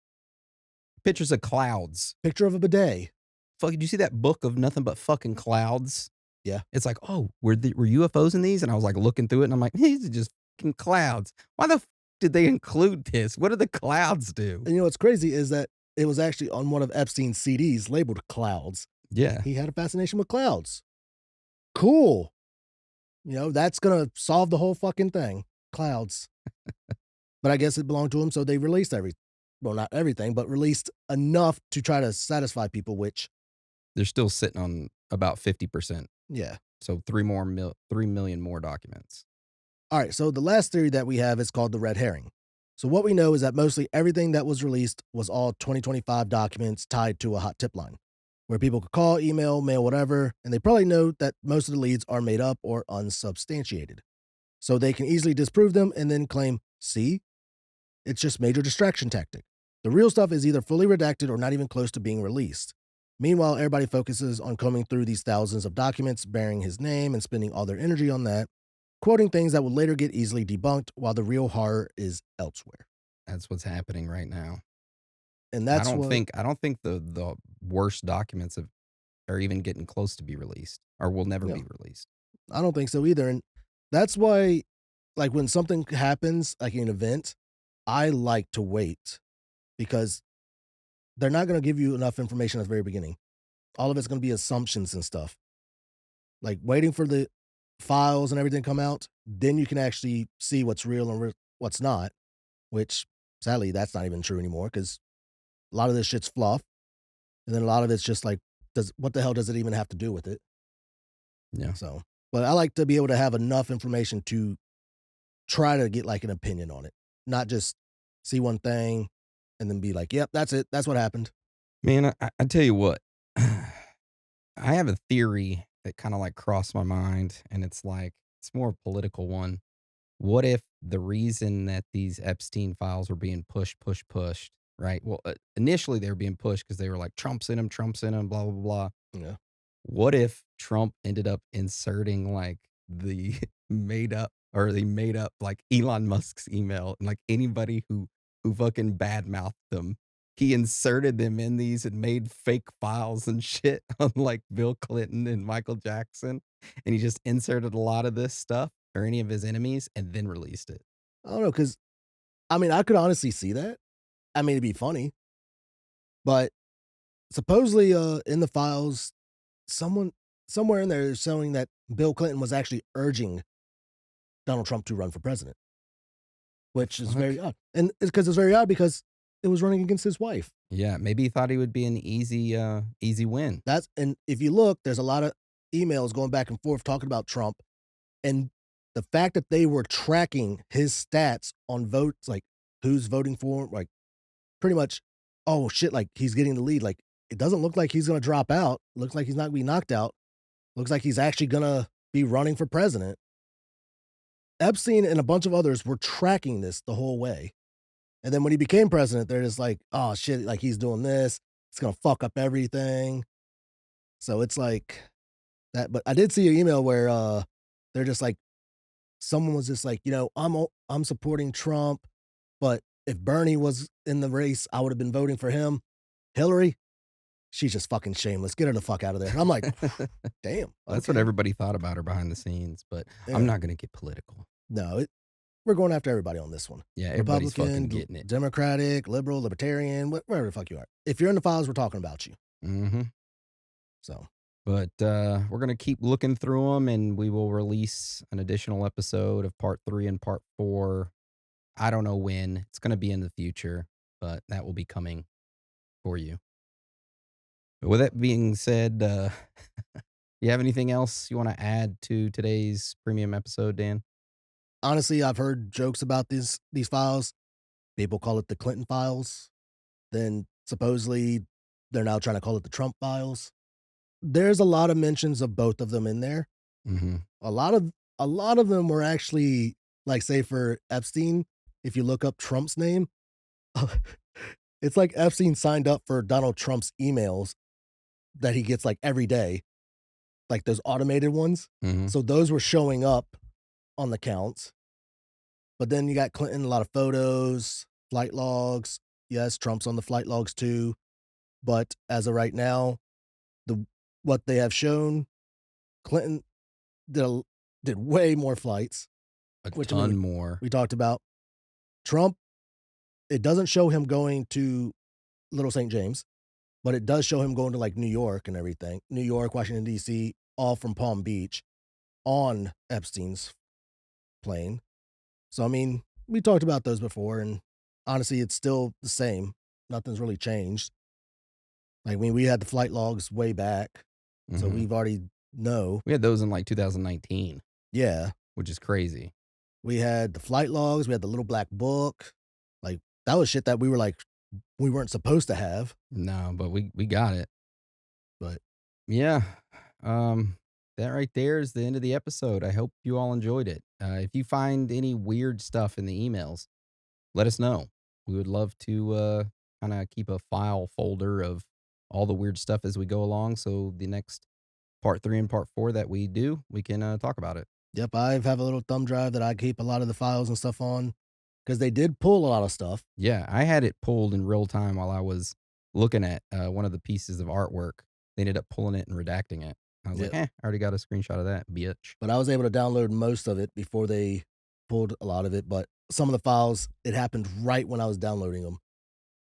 Pictures of clouds. picture of a bidet. Fuck, did you see that book of nothing but fucking clouds? Yeah. It's like, oh, were UFOs in these? And I was like looking through it and I'm like, these are just fucking clouds. Why the did they include this? What do the clouds do? And you know what's crazy is that it was actually on one of Epstein's CDs labeled Clouds. Yeah. He had a fascination with clouds. Cool. You know, that's gonna solve the whole fucking thing. Clouds. But I guess it belonged to him, so they released well, not everything, but released enough to try to satisfy people, which, They're still sitting on about 50%. yeah. So 3 million more documents. All right, so the last theory that we have is called the red herring. So what we know is that mostly everything that was released was all 2025 documents tied to a hot tip line, where people could call, email, mail, whatever, and they probably know that most of the leads are made up or unsubstantiated. So they can easily disprove them and then claim, see, it's just major distraction tactic. The real stuff is either fully redacted or not even close to being released. Meanwhile, everybody focuses on combing through these thousands of documents bearing his name and spending all their energy on that, quoting things that will later get easily debunked while the real horror is elsewhere. That's what's happening right now. And that's what I don't think the worst documents are even getting close to be released or will never No. be released. I don't think so either. And that's why, like, when something happens, like an event, I like to wait because they're not going to give you enough information at the very beginning. All of it's going to be assumptions and stuff. Like, waiting for the files and everything to come out, then you can actually see what's real and what's not, which sadly, that's not even true anymore because a lot of this shit's fluff. And then a lot of it's just like, what the hell does it even have to do with it? Yeah. So, but I like to be able to have enough information to try to get like an opinion on it, not just see one thing and then be like, yep, that's it. That's what happened. Man, I tell you what, I have a theory that kind of like crossed my mind, and it's like, it's more a political one. what if the reason that these Epstein files were being pushed, right? Well, initially they were being pushed because they were like, Trump's in him, blah, blah, blah. Yeah. What if Trump ended up inserting like the made up like Elon Musk's email and like anybody who fucking badmouthed them, he inserted them in these and made fake files and shit on like Bill Clinton and Michael Jackson, and he just inserted a lot of this stuff or any of his enemies and then released it. I don't know, because I mean, I could honestly see that. I mean, it'd be funny, but supposedly, in the files, someone somewhere in there is showing that Bill Clinton was actually urging Donald Trump to run for president, which is Fuck. very odd. And it's very odd because it was running against his wife. Yeah, maybe he thought he would be an easy win. And if you look, there's a lot of emails going back and forth talking about Trump, and the fact that they were tracking his stats on votes, like who's voting for him, like pretty much, oh shit, like he's getting the lead. Like it doesn't look like he's gonna drop out. Looks like he's not gonna be knocked out. Looks like he's actually gonna be running for president. Epstein and a bunch of others were tracking this the whole way. And then when he became president, they're just like, oh shit, like he's doing this. It's gonna fuck up everything. So it's like that. But I did see an email where they're just like, someone was just like, I'm supporting Trump, but if Bernie was in the race, I would have been voting for him. Hillary, she's just fucking shameless. Get her the fuck out of there. And I'm like, damn. That's what Okay. everybody thought about her behind the scenes, but I'm Yeah. not gonna get political. No, we're going after everybody on this one. Yeah, everybody's fucking Republican, getting it. Democratic, liberal, libertarian, whatever the fuck you are. If you're in the files, we're talking about you. Mhm. So, But, we're gonna keep looking through them, and we will release an additional episode of part 3 and part 4. I don't know when. It's gonna be in the future, but that will be coming for you. But with that being said, you have anything else you wanna add to today's premium episode, Dan? honestly, I've heard jokes about these files. People call it the Clinton files. Then supposedly they're now trying to call it the Trump files. There's a lot of mentions of both of them in there. Mhm. A lot of them were actually like, say for Epstein, if you look up Trump's name, it's like Epstein signed up for Donald Trump's emails that he gets like every day, like those automated ones. Mhm. So those were showing up on the counts. But then you got Clinton, a lot of photos, flight logs. Yes, Trump's on the flight logs too. But as of right now, the what they have shown, Clinton did did way more flights, A which I mean ton more. we talked about. Trump, it doesn't show him going to Little St. James, but it does show him going to like New York and everything. New York, Washington, D.C., all from Palm Beach on Epstein's plane. So, I mean, we talked about those before, and honestly, it's still the same. Nothing's really changed. Like, I mean, we had the flight logs way back, so Mhm. we've already know. We had those in, like, 2019, Yeah, which is crazy. we had the flight logs, we had the little black book. Like, that was shit that we were like, we weren't supposed to have, No, but we got it. but Yeah. Um, that right there is the end of the episode. I hope you all enjoyed it. If you find any weird stuff in the emails, let us know. We would love to kind of keep a file folder of all the weird stuff as we go along. So the next part 3 and part 4 that we do, we can talk about it. yep, I have a little thumb drive that I keep a lot of the files and stuff on because they did pull a lot of stuff. Yeah, I had it pulled in real time while I was looking at one of the pieces of artwork. They ended up pulling it and redacting it. I was Yeah, like, I already got a screenshot of that, bitch. but I was able to download most of it before they pulled a lot of it. But some of the files, it happened right when I was downloading them,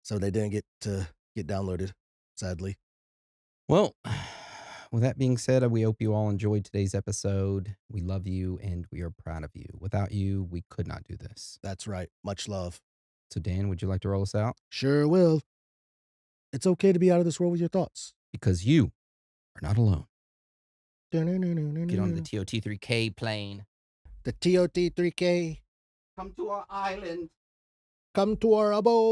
so they didn't get to get downloaded, sadly. Well, with that being said, we hope you all enjoyed today's episode. We love you and we are proud of you. Without you, we could not do this. That's right. Much love. So, Dan, would you like to roll us out? Sure will. It's okay to be out of this world with your thoughts. Because you are not alone. Get on the The TOT3K plane. TOT3K, Come to our island. come to our abode.